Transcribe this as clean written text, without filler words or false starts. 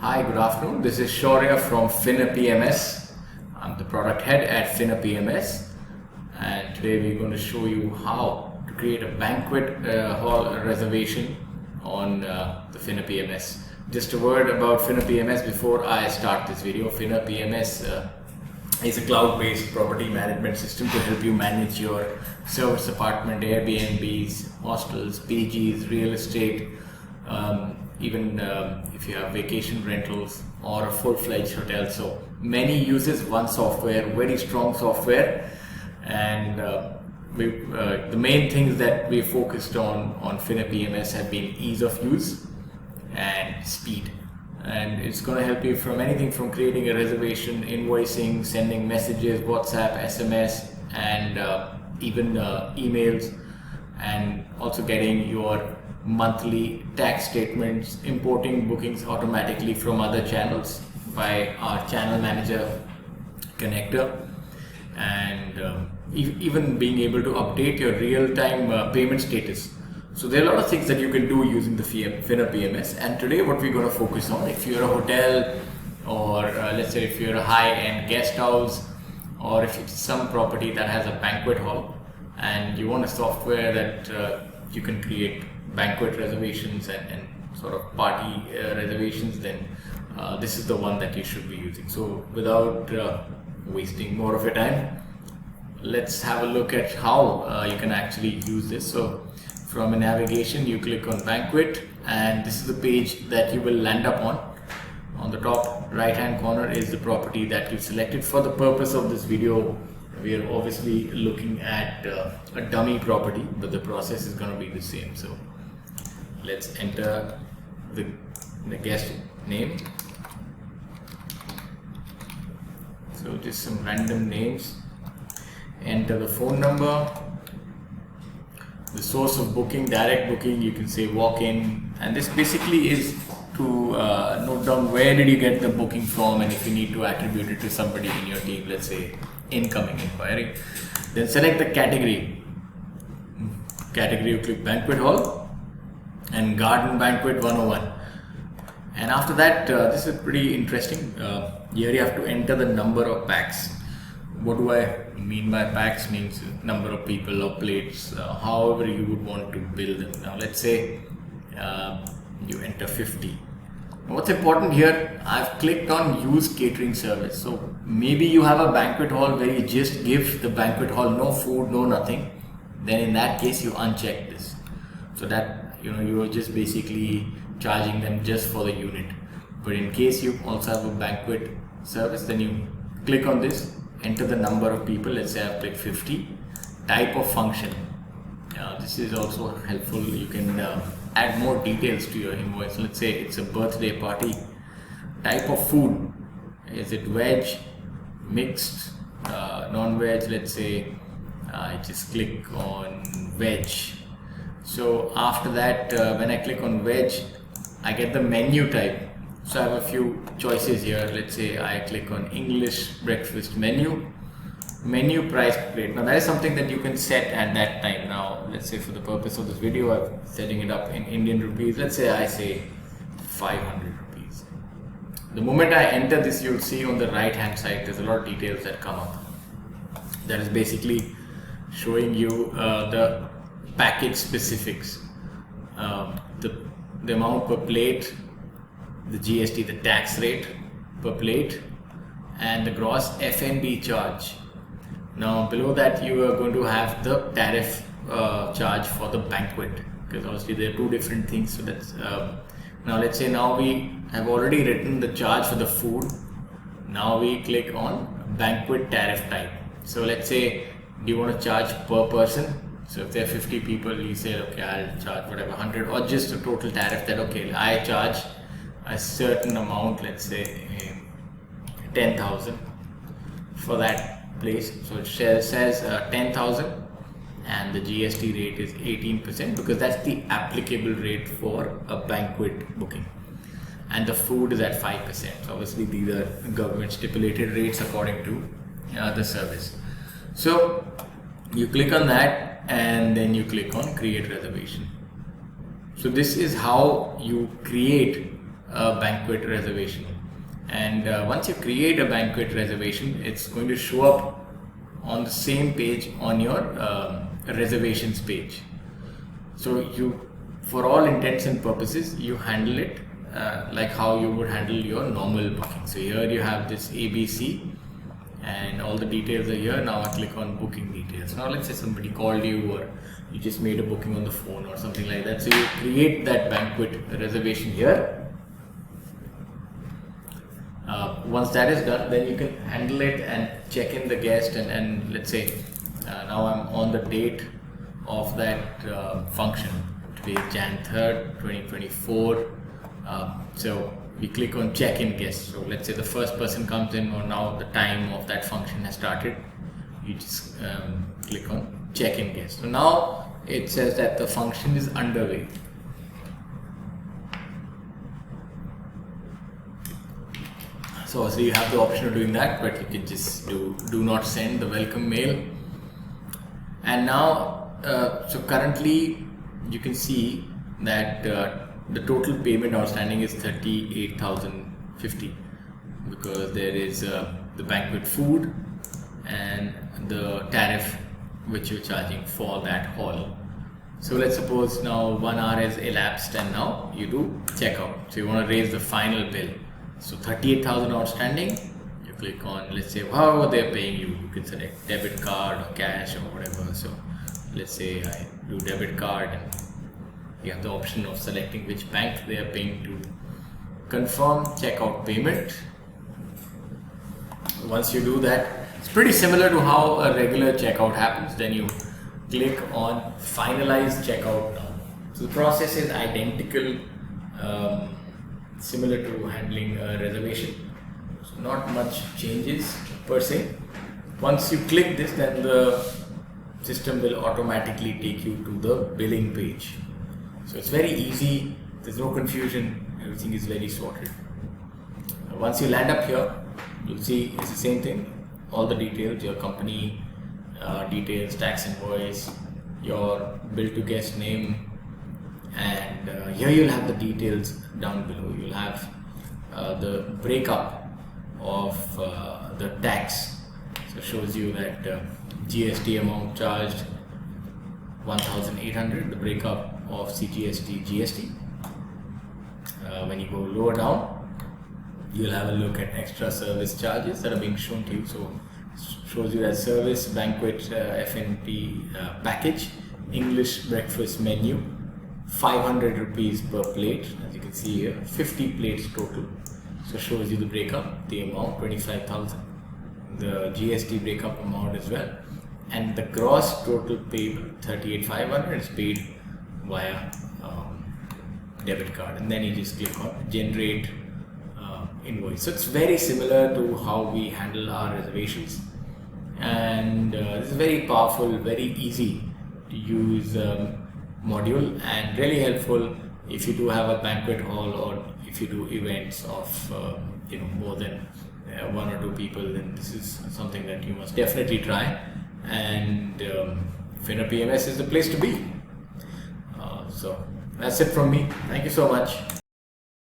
Hi, good afternoon. This is Shaurya from Finner PMS. I'm the product head at Finner PMS, and today we're going to show you how to create a banquet hall reservation on the Finner PMS. Just a word about Finner PMS before I start this video. Finner PMS is a cloud-based property management system to help you manage your service apartment, Airbnbs, hostels, PGs, real estate, even if you have vacation rentals or a full-fledged hotel. So many uses one software, very strong software, and the main things that we focused on Finner PMS have been ease of use and speed. And it's going to help you from anything from creating a reservation, invoicing, sending messages, WhatsApp, SMS, and even emails, and also getting your monthly tax statements, importing bookings automatically from other channels by our channel manager connector, and even being able to update your real-time payment status. So there are a lot of things that you can do using the Finner PMS, and today what we're going to focus on, if you're a hotel, or let's say if you're a high-end guest house, or if it's some property that has a banquet hall and you want a software that you can create banquet reservations and sort of party reservations, then this is the one that you should be using. So without wasting more of your time, let's have a look at how you can actually use this. So from a navigation, you click on Banquet, and this is the page that you will land up on. On the top right hand corner is the property that you selected. For the purpose of this video, we are obviously looking at a dummy property, but the process is going to be the same. So let's enter the guest name. So just some random names. Enter the phone number. The source of booking, direct booking, you can say walk-in, and this basically is to note down where did you get the booking from, and if you need to attribute it to somebody in your team, let's say incoming inquiry. Then select the category. You click banquet hall and garden banquet 101, and after that this is pretty interesting. Here you have to enter the number of packs. What do I mean by packs? Means number of people or plates, however you would want to build them. Now let's say you enter 50. What's important here, I've clicked on use catering service. So maybe you have a banquet hall where you just give the banquet hall no food, no nothing. Then in that case you uncheck this, so that you are just basically charging them just for the unit. But in case you also have a banquet service, then you click on this, enter the number of people. Let's say I've clicked 50. Type of function. This is also helpful. You can add more details to your invoice. Let's say it's a birthday party. Type of food. Is it veg, mixed, non-veg? Let's say I just click on veg. So after that, when I click on veg, I get the menu type. So I have a few choices here. Let's say I click on English breakfast menu price plate. Now that is something that you can set at that time. Now let's say for the purpose of this video, I'm setting it up in Indian rupees. Let's say I say 500 rupees. The moment I enter this, you'll see on the right hand side there's a lot of details that come up. That is basically showing you the package specifics, the amount per plate, the GST, the tax rate per plate, and the gross F&B charge. Now below that you are going to have the tariff charge for the banquet, because obviously there are two different things. So that's now let's say now we have already written the charge for the food. Now we click on banquet tariff type. So let's say, do you want to charge per person? So if there are 50 people, you say okay, I'll charge whatever 100, or just a total tariff that okay, I charge a certain amount, let's say 10,000 for that place. So it says 10,000, and the GST rate is 18%, because that's the applicable rate for a banquet booking, and the food is at 5%. So obviously these are government stipulated rates according to the service. So you click on that, and then you click on create reservation. So this is how you create a banquet reservation. And once you create a banquet reservation, it's going to show up on the same page on your reservations page. So you, for all intents and purposes, you handle it like how you would handle your normal booking. So here you have this ABC and all the details are here. Now I click on booking details. Now let's say somebody called you, or you just made a booking on the phone or something like that. So you create that banquet reservation here. Once that is done, then you can handle it and check in the guest, and let's say now I'm on the date of that function. Today is Jan 3rd, 2024. So we click on check-in guest. So let's say the first person comes in, or now the time of that function has started. You just click on check-in guest. So now it says that the function is underway. So you have the option of doing that, but you can just do not send the welcome mail. And now, so currently you can see that the total payment outstanding is 38,050, because there is the banquet food and the tariff which you're charging for that hall. So let's suppose now 1 hour has elapsed and now you do checkout. So you want to raise the final bill. So 38,000 outstanding, you click on, let's say however they're paying you, you can select debit card or cash or whatever. So let's say I do debit card, and you have the option of selecting which bank they are paying to. Confirm checkout payment. Once you do that, it's pretty similar to how a regular checkout happens. Then you click on finalize checkout now. So the process is identical, similar to handling a reservation. So not much changes per se. Once you click this, then the system will automatically take you to the billing page. So it's very easy, there's no confusion, everything is very sorted. Once you land up here, you'll see it's the same thing. All the details, your company details, tax invoice, your bill to guest name, and here you'll have the details down below. You'll have the breakup of the tax. So it shows you that GST amount charged 1,800, the breakup of CGST, GST. When you go lower down, you'll have a look at extra service charges that are being shown to you. So it shows you that service, banquet, FNP package, English breakfast menu, 500 rupees per plate, as you can see here, 50 plates total. So it shows you the breakup, the amount 25,000, the GST breakup amount as well, and the gross total payable 38,500 is paid via debit card, and then you just click on generate invoice. So it's very similar to how we handle our reservations, and this is very powerful, very easy to use module, and really helpful if you do have a banquet hall, or if you do events of more than 1 or 2 people. Then this is something that you must definitely try, and Finner PMS is the place to be. So that's it from me. Thank you so much.